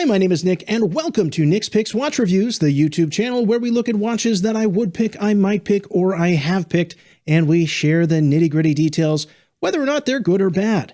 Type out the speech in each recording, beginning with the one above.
Hi, my name is Nick, and welcome to Nick's Picks Watch Reviews, the YouTube channel where we look at watches that I would pick, I might pick, or I have picked, and we share the nitty-gritty details, whether or not they're good or bad.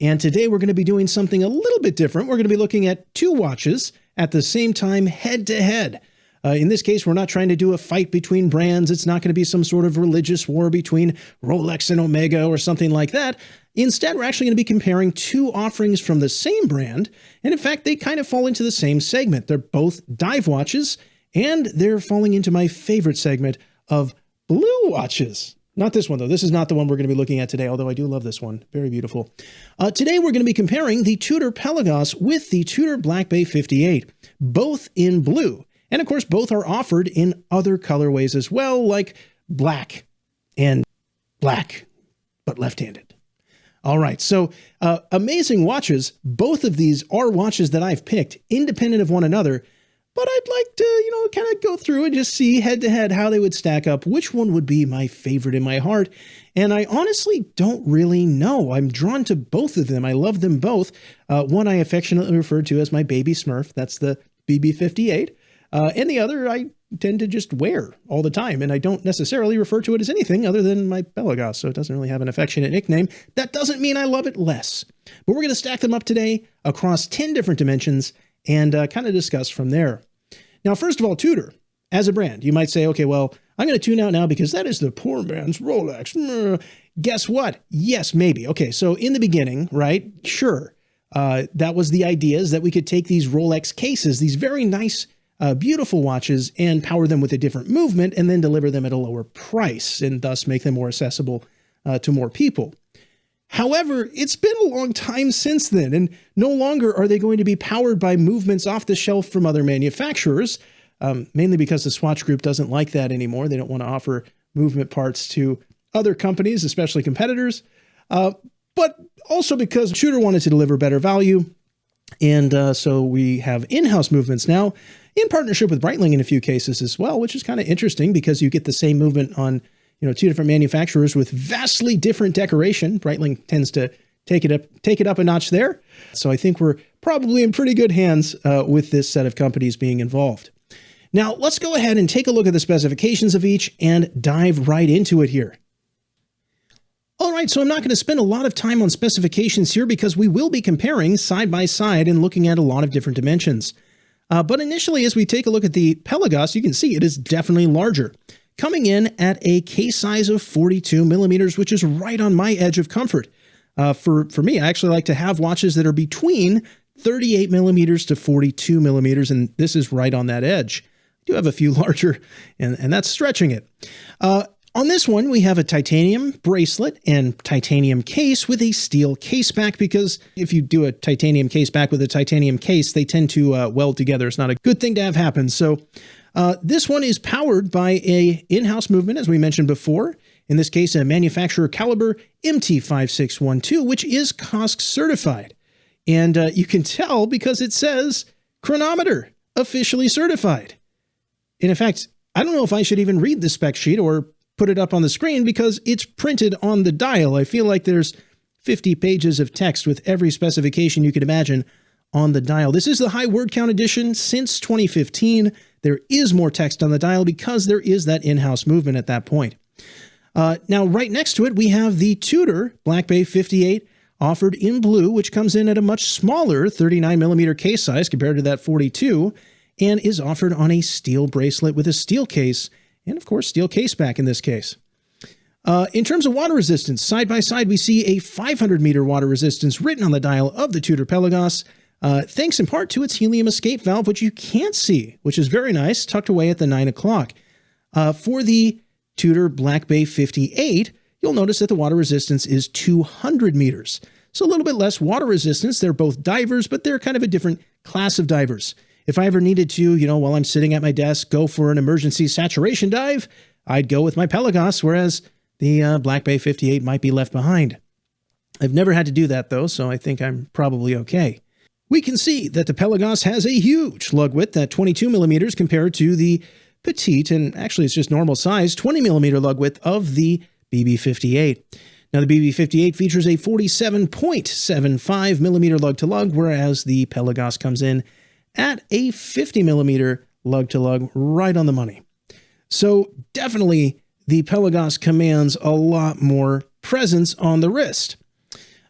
And today we're going to be doing something a little bit different. We're going to be looking at two watches at the same time, head-to-head. In this case, we're not trying to do a fight between brands. It's not going to be some sort of religious war between Rolex and Omega or something like that. Instead, we're actually going to be comparing two offerings from the same brand. And in fact, they kind of fall into the same segment. They're both dive watches, and they're falling into my favorite segment of blue watches. Not this one, though. This is not the one we're going to be looking at today, although I do love this one. Very beautiful. Today, we're going to be comparing the Tudor Pelagos with the Tudor Black Bay 58, both in blue. And of course, both are offered in other colorways as well, like black and black, but left-handed. All right, so amazing watches. Both of these are watches that I've picked independent of one another, but I'd like to, kind of go through and just see head-to-head how they would stack up, which one would be my favorite in my heart. And I honestly don't really know. I'm drawn to both of them. I love them both. One I affectionately refer to as my baby Smurf. That's the BB58. And the other I tend to just wear all the time, and I don't necessarily refer to it as anything other than my Pelagos, so it doesn't really have an affectionate nickname. That doesn't mean I love it less. But we're going to stack them up today across 10 different dimensions and kind of discuss from there. Now, first of all, Tudor, as a brand, you might say, okay, well, I'm going to tune out now because that is the poor man's Rolex. Guess what? Yes, maybe. Okay, so in the beginning, right, sure, that was the idea, is that we could take these Rolex cases, these very nice beautiful watches, and power them with a different movement and then deliver them at a lower price and thus make them more accessible to more people. However, it's been a long time since then, and no longer are they going to be powered by movements off the shelf from other manufacturers, mainly because the Swatch Group doesn't like that anymore. They don't want to offer movement parts to other companies, especially competitors, but also because Tudor wanted to deliver better value. And so we have in-house movements now in partnership with Breitling in a few cases as well, which is kind of interesting because you get the same movement on, two different manufacturers with vastly different decoration. Breitling tends to take it up a notch there. So I think we're probably in pretty good hands with this set of companies being involved. Now, let's go ahead and take a look at the specifications of each and dive right into it here. All right, so I'm not going to spend a lot of time on specifications here because we will be comparing side by side and looking at a lot of different dimensions. But initially, as we take a look at the Pelagos, you can see it is definitely larger, coming in at a case size of 42 millimeters, which is right on my edge of comfort. For me, I actually like to have watches that are between 38 millimeters to 42 millimeters, and this is right on that edge. I do have a few larger, and that's stretching it. On this one, we have a titanium bracelet and titanium case with a steel case back, because if you do a titanium case back with a titanium case, they tend to weld together. It's not a good thing to have happen. So this one is powered by a in-house movement, as we mentioned before. In this case, a manufacturer caliber MT5612, which is COSC certified. And you can tell because it says chronometer, officially certified. And in fact, I don't know if I should even read the spec sheet or put it up on the screen because it's printed on the dial. I feel like there's 50 pages of text with every specification you could imagine on the dial. This is the high word count edition since 2015. There is more text on the dial because there is that in-house movement at that point. Now, right next to it, we have the Tudor Black Bay 58 offered in blue, which comes in at a much smaller 39 millimeter case size compared to that 42, and is offered on a steel bracelet with a steel case, and of course, steel case back in this case. In terms of water resistance, side by side, we see a 500 meter water resistance written on the dial of the Tudor Pelagos, thanks in part to its helium escape valve, which you can't see, which is very nice, tucked away at the 9 o'clock. For the Tudor Black Bay 58, you'll notice that the water resistance is 200 meters. So a little bit less water resistance. They're both divers, but they're kind of a different class of divers. If I ever needed to, while I'm sitting at my desk, go for an emergency saturation dive, I'd go with my Pelagos, whereas the Black Bay 58 might be left behind. I've never had to do that, though, so I think I'm probably okay. We can see that the Pelagos has a huge lug width at 22 millimeters compared to the petite, and actually it's just normal size, 20 millimeter lug width of the BB58. Now, the BB58 features a 47.75 millimeter lug to lug, whereas the Pelagos comes in at a 50mm lug-to-lug, right on the money. So definitely the Pelagos commands a lot more presence on the wrist.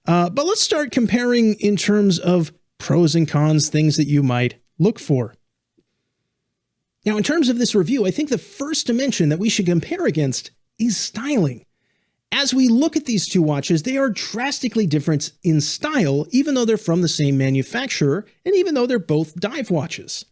But let's start comparing in terms of pros and cons, things that you might look for. Now, in terms of this review, I think the first dimension that we should compare against is styling. As we look at these two watches, they are drastically different in style, even though they're from the same manufacturer, and even though they're both dive watches.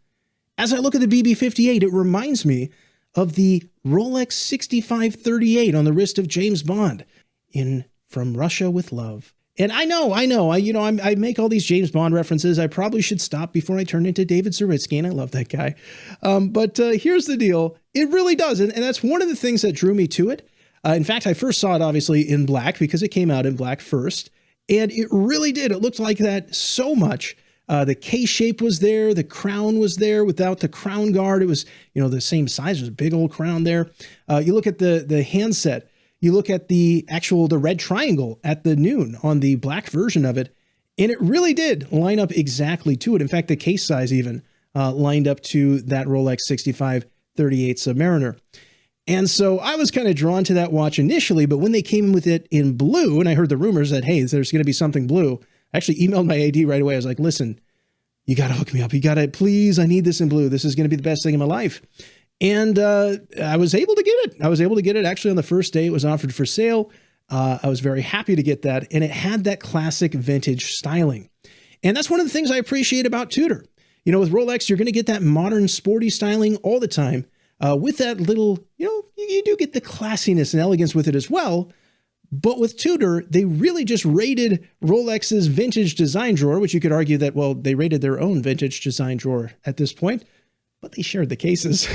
As I look at the BB58, it reminds me of the Rolex 6538 on the wrist of James Bond in From Russia with Love. And I know, I make all these James Bond references. I probably should stop before I turn into David Zaritsky, and I love that guy. But here's the deal. It really does, and that's one of the things that drew me to it. In fact, I first saw it obviously in black because it came out in black first, and it really did. It looked like that so much. The case shape was there. The crown was there without the crown guard. It was, the same size. There's a big old crown there. You look at the handset. You look at the red triangle at the noon on the black version of it, and it really did line up exactly to it. In fact, the case size even lined up to that Rolex 6538 Submariner. And so I was kind of drawn to that watch initially, but when they came with it in blue, and I heard the rumors that, hey, there's going to be something blue, I actually emailed my AD right away. I was like, listen, you got to hook me up. You got to, please, I need this in blue. This is going to be the best thing in my life. And I was able to get it. I was able to get it actually on the first day it was offered for sale. I was very happy to get that. And it had that classic vintage styling. And that's one of the things I appreciate about Tudor. With Rolex, you're going to get that modern sporty styling all the time. With that little, you do get the classiness and elegance with it as well. But with Tudor, they really just raided Rolex's vintage design drawer, which you could argue that, well, they raided their own vintage design drawer at this point. But they shared the cases.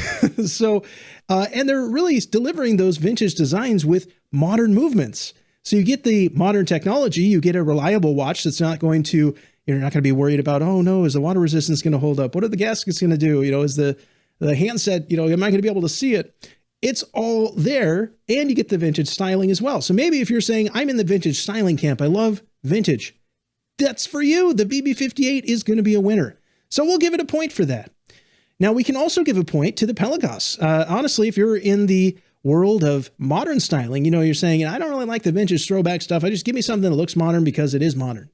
So, and they're really delivering those vintage designs with modern movements. So you get the modern technology, you get a reliable watch that's not going to, you're not going to be worried about, oh no, is the water resistance going to hold up? What are the gaskets going to do? Is the handset, am I going to be able to see it? It's all there, and you get the vintage styling as well. So maybe if you're saying, I'm in the vintage styling camp, I love vintage, that's for you. The BB58 is going to be a winner. So we'll give it a point for that. Now, we can also give a point to the Pelagos. Honestly, if you're in the world of modern styling, you're saying, I don't really like the vintage throwback stuff. I just give me something that looks modern because it is modern.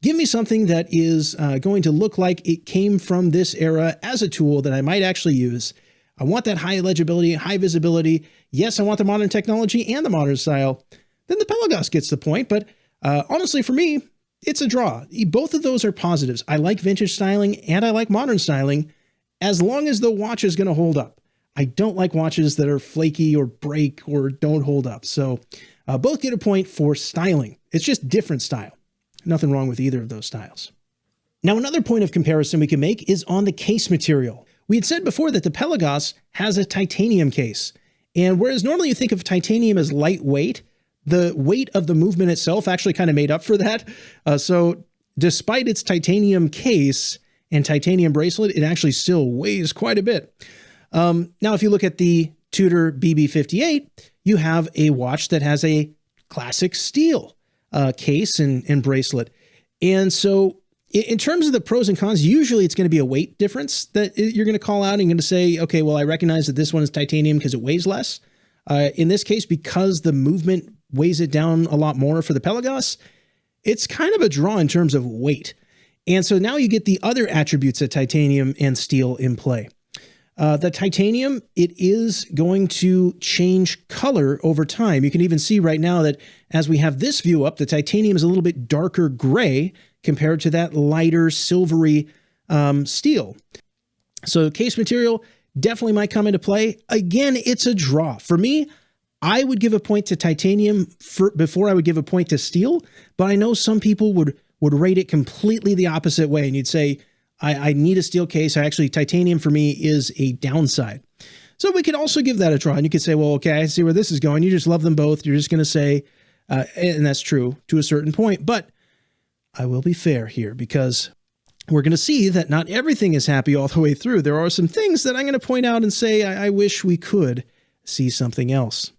Give me something that is going to look like it came from this era as a tool that I might actually use. I want that high legibility, high visibility. Yes, I want the modern technology and the modern style. Then the Pelagos gets the point. But honestly, for me, it's a draw. Both of those are positives. I like vintage styling and I like modern styling, as long as the watch is going to hold up. I don't like watches that are flaky or break or don't hold up. So both get a point for styling. It's just different style. Nothing wrong with either of those styles. Now, another point of comparison we can make is on the case material. We had said before that the Pelagos has a titanium case. And whereas normally you think of titanium as lightweight, the weight of the movement itself actually kind of made up for that. So despite its titanium case and titanium bracelet, it actually still weighs quite a bit. Now, if you look at the Tudor BB58, you have a watch that has a classic steel case and bracelet. And so in terms of the pros and cons, usually it's going to be a weight difference that you're going to call out and going to say, okay, well, I recognize that this one is titanium because it weighs less. In this case, because the movement weighs it down a lot more for the Pelagos, it's kind of a draw in terms of weight. And so now you get the other attributes of titanium and steel in play. The titanium, it is going to change color over time. You can even see right now that as we have this view up, the titanium is a little bit darker gray compared to that lighter silvery steel. So case material definitely might come into play. Again, it's a draw. For me, I would give a point to titanium before I would give a point to steel, but I know some people would rate it completely the opposite way. And you'd say, I need a steel case. Titanium for me is a downside. So we could also give that a try. And you could say, well, okay, I see where this is going. You just love them both. You're just going to say, and that's true to a certain point. But I will be fair here because we're going to see that not everything is happy all the way through. There are some things that I'm going to point out and say, I wish we could see something else.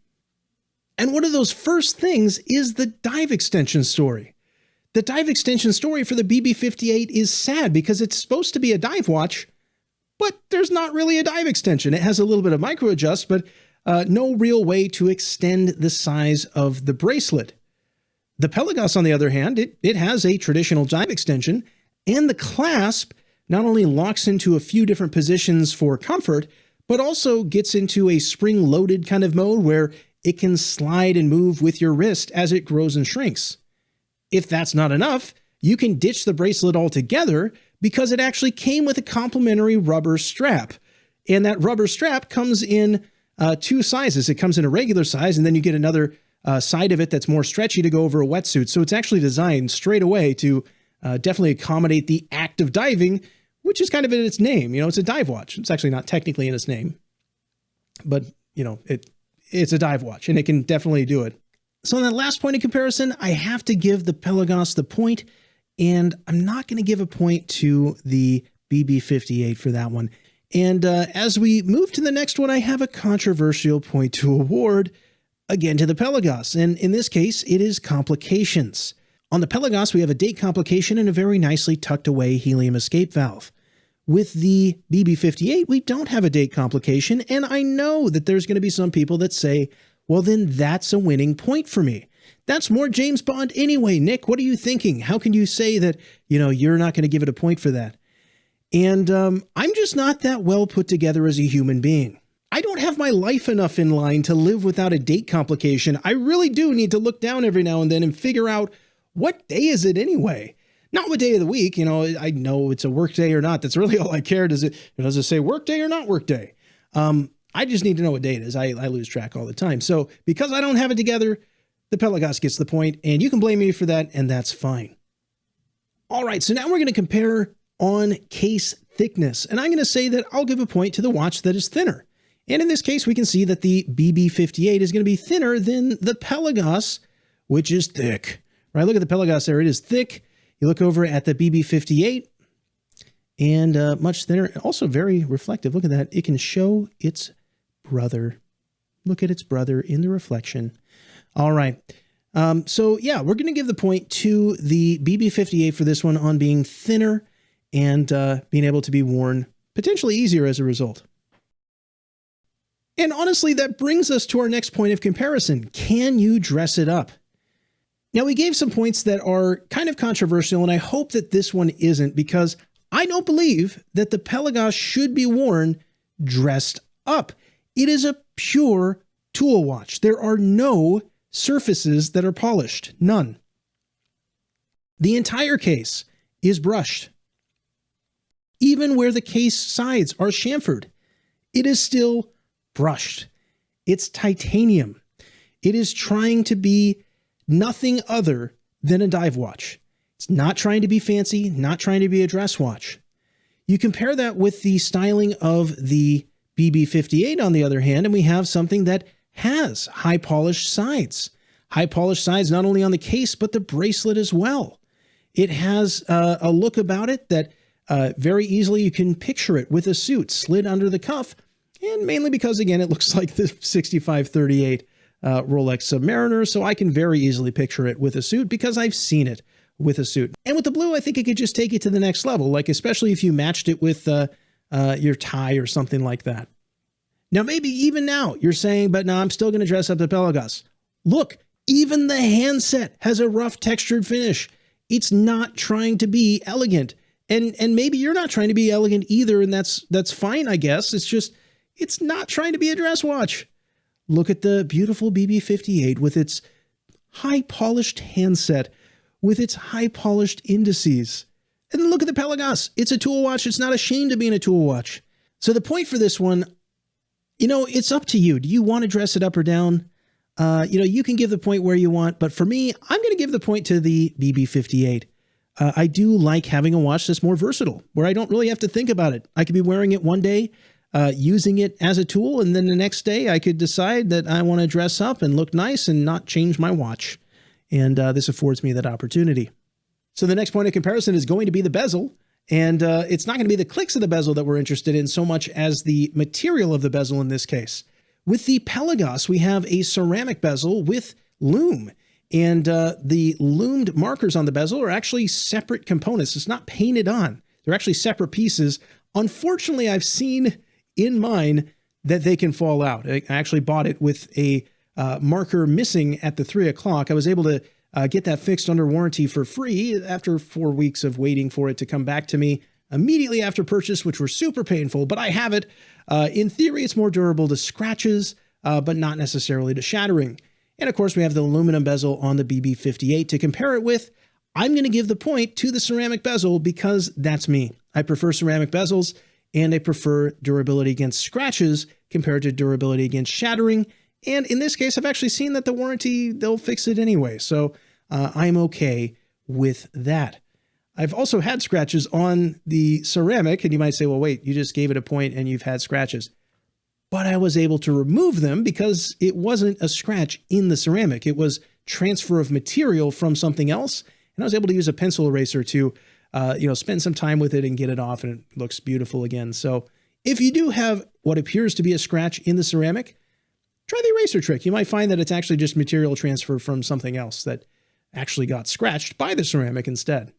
And one of those first things is the dive extension story. The dive extension story for the BB58 is sad because it's supposed to be a dive watch, but there's not really a dive extension. It has a little bit of micro adjust, but no real way to extend the size of the bracelet. The Pelagos, on the other hand, it has a traditional dive extension, and the clasp not only locks into a few different positions for comfort, but also gets into a spring-loaded kind of mode where it can slide and move with your wrist as it grows and shrinks. If that's not enough, you can ditch the bracelet altogether because it actually came with a complimentary rubber strap. And that rubber strap comes in two sizes. It comes in a regular size, and then you get another side of it that's more stretchy to go over a wetsuit. So it's actually designed straight away to definitely accommodate the act of diving, which is kind of in its name. You know, it's a dive watch. It's actually not technically in its name, but you know, it's a dive watch and it can definitely do it. So on that last point of comparison, I have to give the Pelagos the point, and I'm not going to give a point to the BB58 for that one. And as we move to the next one, I have a controversial point to award, again to the Pelagos. And in this case, it is complications. On the Pelagos, we have a date complication and a very nicely tucked away helium escape valve. With the BB58, we don't have a date complication, and I know that there's going to be some people that say, well, then that's a winning point for me. That's more James Bond anyway. Nick, what are you thinking? How can you say that, you know, you're not going to give it a point for that? And I'm just not that well put together as a human being. I don't have my life enough in line to live without a date complication. I really do need to look down every now and then and figure out, what day is it anyway? Not what day of the week. You know, I know it's a work day or not. That's really all I care. Does it say work day or not work day? I just need to know what day it is. I lose track all the time. So because I don't have it together, the Pelagos gets the point, and you can blame me for that, and that's fine. All right, so now we're going to compare on case thickness, and I'm going to say that I'll give a point to the watch that is thinner. And in this case, we can see that the BB58 is going to be thinner than the Pelagos, which is thick. Right? Look at the Pelagos there. It is thick. You look over at the BB58, and much thinner, also very reflective. Look at that. It can show its brother. Look at its brother in the reflection. All right. So yeah, we're going to give the point to the BB58 for this one on being thinner and being able to be worn potentially easier as a result. And honestly, that brings us to our next point of comparison. Can you dress it up? Now, we gave some points that are kind of controversial, and I hope that this one isn't, because I don't believe that the Pelagos should be worn dressed up. It is a pure tool watch. There are no surfaces that are polished. None. The entire case is brushed. Even where the case sides are chamfered, it is still brushed. It's titanium. It is trying to be nothing other than a dive watch. It's not trying to be fancy, not trying to be a dress watch. You compare that with the styling of the BB58 on the other hand, and we have something that has high polished sides. High polished sides not only on the case, but the bracelet as well. It has a look about it that very easily you can picture it with a suit slid under the cuff, and mainly because, again, it looks like the 6538 Rolex Submariner, so I can very easily picture it with a suit because I've seen it with a suit. And with the blue, I think it could just take it to the next level, like especially if you matched it with your tie or something like that. Now, maybe even now you're saying, but no, I'm still going to dress up the Pelagos. Look, even the handset has a rough textured finish. It's not trying to be elegant. And maybe you're not trying to be elegant either, and that's fine, I guess. It's just, it's not trying to be a dress watch. Look at the beautiful BB58 with its high-polished handset, with its high-polished indices. And then look at the Pelagos. It's a tool watch. It's not ashamed of being a tool watch. So the point for this one, you know, it's up to you. Do you want to dress it up or down? You know, you can give the point where you want, but for me, I'm going to give the point to the BB58. I do like having a watch that's more versatile, where I don't really have to think about it. I could be wearing it one day, using it as a tool, and then the next day I could decide that I want to dress up and look nice and not change my watch. And this affords me that opportunity. So the next point of comparison is going to be the bezel. And it's not going to be the clicks of the bezel that we're interested in so much as the material of the bezel in this case. With the Pelagos, we have a ceramic bezel with Lume. And the lumed markers on the bezel are actually separate components. It's not painted on. They're actually separate pieces. Unfortunately, I've seen in mine that they can fall out. I actually bought it with a marker missing at the 3 o'clock. I was able to get that fixed under warranty for free after 4 weeks of waiting for it to come back to me immediately after purchase, which were super painful, but I have it. In theory, it's more durable to scratches, but not necessarily to shattering. And of course, we have the aluminum bezel on the BB58 to compare it with. I'm going to give the point to the ceramic bezel because that's me. I prefer ceramic bezels, and I prefer durability against scratches compared to durability against shattering. And in this case, I've actually seen that the warranty, they'll fix it anyway. So I'm okay with that. I've also had scratches on the ceramic, and you might say, well, wait, you just gave it a point and you've had scratches. But I was able to remove them because it wasn't a scratch in the ceramic. It was transfer of material from something else. And I was able to use a pencil eraser to, spend some time with it and get it off, and it looks beautiful again. So if you do have what appears to be a scratch in the ceramic, try the eraser trick. You might find that it's actually just material transfer from something else that actually got scratched by the ceramic instead.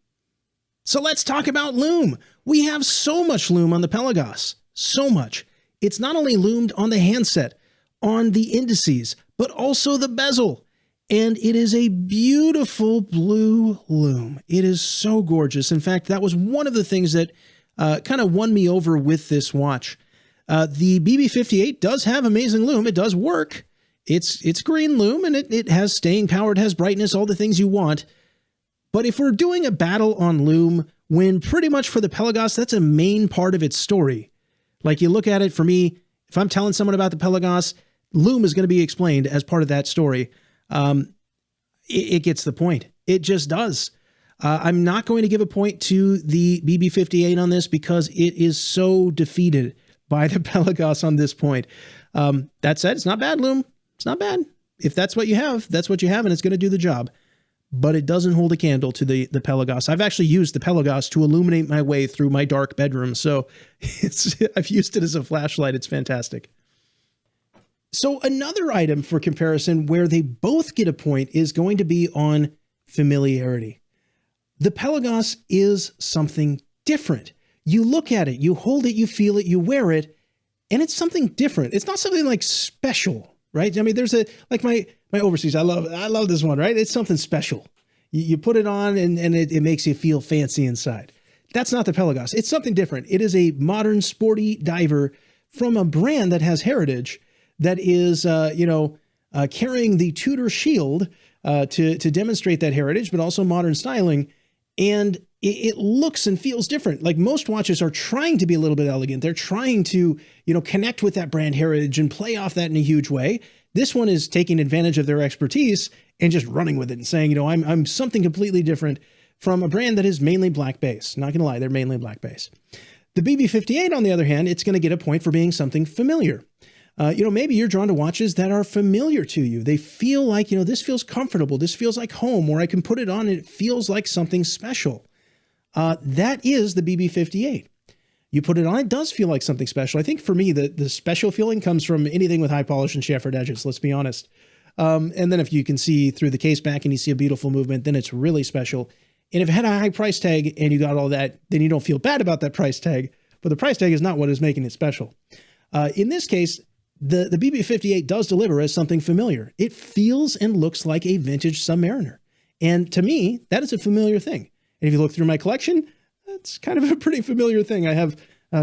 So let's talk about lume. We have so much lume on the Pelagos, so much. It's not only lumed on the handset, on the indices, but also the bezel. And it is a beautiful blue lume. It is so gorgeous. In fact, that was one of the things that kind of won me over with this watch. The BB58 does have amazing lume. It does work. It's green lume, and it has staying power, it has brightness, all the things you want. But if we're doing a battle on lume, when pretty much for the Pelagos, that's a main part of its story. Like you look at it, for me, if I'm telling someone about the Pelagos, lume is going to be explained as part of that story. It gets the point. It just does. I'm not going to give a point to the BB58 on this because it is so defeated by the Pelagos on this point. That said, it's not bad, lume. It's not bad. If that's what you have, that's what you have, and it's going to do the job. But it doesn't hold a candle to the Pelagos. I've actually used the Pelagos to illuminate my way through my dark bedroom, so I've used it as a flashlight. It's fantastic. So another item for comparison where they both get a point is going to be on familiarity. The Pelagos is something different. You look at it, you hold it, you feel it, you wear it, and it's something different. It's not something like special, right? I mean, there's like my overseas, I love this one, right? It's something special. You put it on and it makes you feel fancy inside. That's not the Pelagos. It's something different. It is a modern sporty diver from a brand that has heritage, that is, carrying the Tudor shield to demonstrate that heritage, but also modern styling. And it looks and feels different. Like most watches are trying to be a little bit elegant. They're trying to, connect with that brand heritage and play off that in a huge way. This one is taking advantage of their expertise and just running with it and saying, I'm something completely different from a brand that is mainly black base. Not going to lie, they're mainly black base. The BB58, on the other hand, it's going to get a point for being something familiar. Maybe you're drawn to watches that are familiar to you. They feel like, this feels comfortable. This feels like home, or I can put it on and it feels like something special. That is the BB58. You put it on, it does feel like something special. I think for me, the special feeling comes from anything with high polish and chamfered edges, let's be honest. And then if you can see through the case back and you see a beautiful movement, then it's really special. And if it had a high price tag and you got all that, then you don't feel bad about that price tag, but the price tag is not what is making it special. In this case, the BB58 does deliver as something familiar. It feels and looks like a vintage Submariner. And to me, that is a familiar thing. And if you look through my collection, that's kind of a pretty familiar thing. I have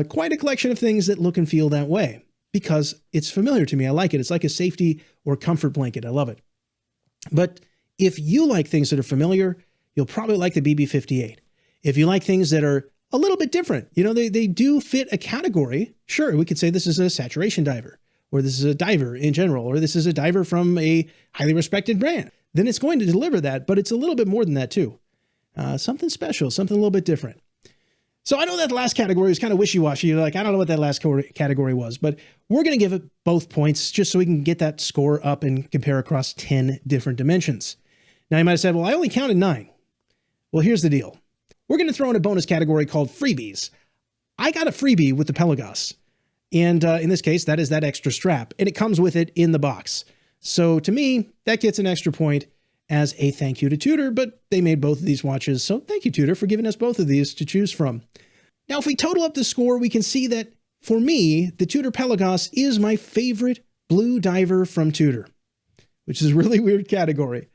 quite a collection of things that look and feel that way because it's familiar to me. I like it. It's like a safety or comfort blanket. I love it. But if you like things that are familiar, you'll probably like the BB58. If you like things that are a little bit different, they do fit a category. Sure, we could say this is a saturation diver, or this is a diver in general, or this is a diver from a highly respected brand. Then it's going to deliver that, but it's a little bit more than that too. Something special, something a little bit different. So I know that last category was kind of wishy-washy. You're like, I don't know what that last category was, but we're going to give it both points just so we can get that score up and compare across 10 different dimensions. Now you might have said, well, I only counted 9. Well, here's the deal. We're going to throw in a bonus category called freebies. I got a freebie with the Pelagos. And in this case, that is that extra strap, and it comes with it in the box. So to me, that gets an extra point. as a thank you to Tudor, but they made both of these watches, so thank you, Tudor, for giving us both of these to choose from. Now, if we total up the score, we can see that, for me, the Tudor Pelagos is my favorite blue diver from Tudor, which is a really weird category.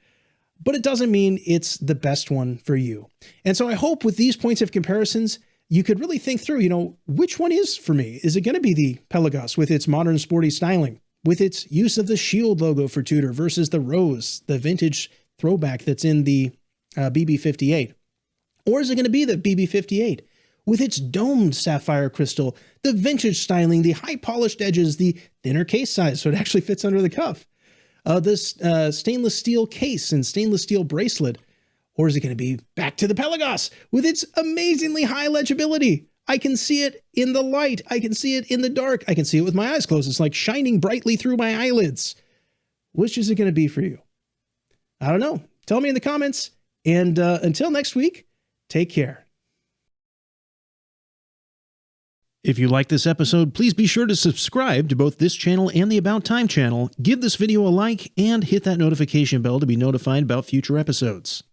But it doesn't mean it's the best one for you. And so I hope with these points of comparisons, you could really think through, which one is for me? Is it going to be the Pelagos with its modern sporty styling, with its use of the shield logo for Tudor versus the rose, the vintage throwback that's in the BB58? Or is it going to be the BB58 with its domed sapphire crystal, the vintage styling, the high polished edges, the thinner case size so it actually fits under the cuff, this stainless steel case and stainless steel bracelet? Or is it going to be back to the Pelagos with its amazingly high legibility? I can see it in the light. I can see it in the dark. I can see it with my eyes closed. It's like shining brightly through my eyelids. Which is it going to be for you? I don't know. Tell me in the comments. And until next week, take care. If you like this episode, please be sure to subscribe to both this channel and the About Time channel, give this video a like, and hit that notification bell to be notified about future episodes.